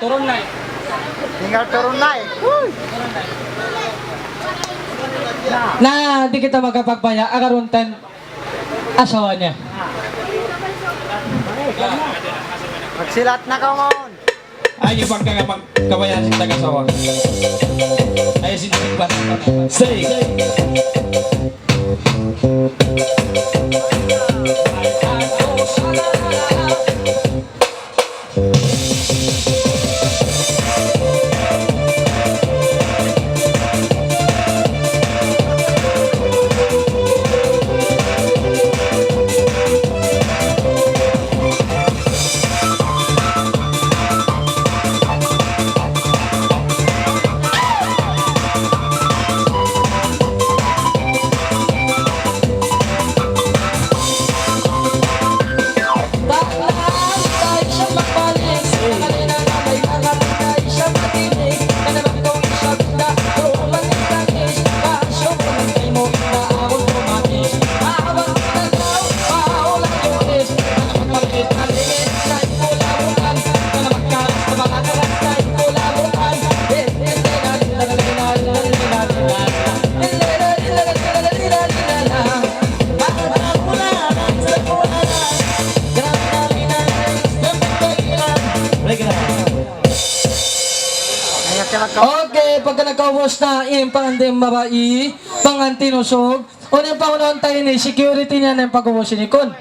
turun na. Tinggal turun naik. Na di kita magkapagpaya agaruntan asawa niya. Magsilat na ka mon. Ay, yung pagkakabayan si Tagasawa. Ay, sinigpan. Say. Okay, pagka nagkaubos na yung pangandim mabai, pangantinusog, unang pangunahan tayo ni security niya na yung pag-ubos ni Kun.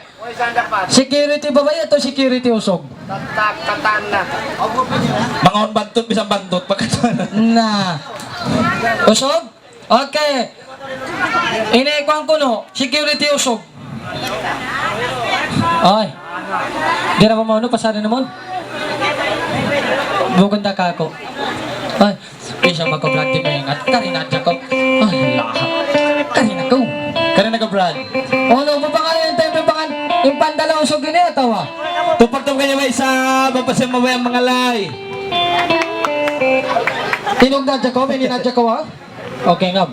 Security babae ito security usog. Tataan na. Mga bantot, bisang bantot. Na. Usog? Okay. Inekwang kuno, security usog. Ay. Di na pa mo pasarin naman. Buganda ka ako. Ay, kaysa magka-brad mo yung at karina Jacob. Ay, lahat. Karina ko. Karina ka, Brad. Ano ba pa kayo yung tempe pangan? Yung pandala usog yun eh, tawa. Tupagtong kanya ba isa, mapasya mo ba yung mga lay? Tinog na Jacob, hindi na Jacob ha? Okay nga.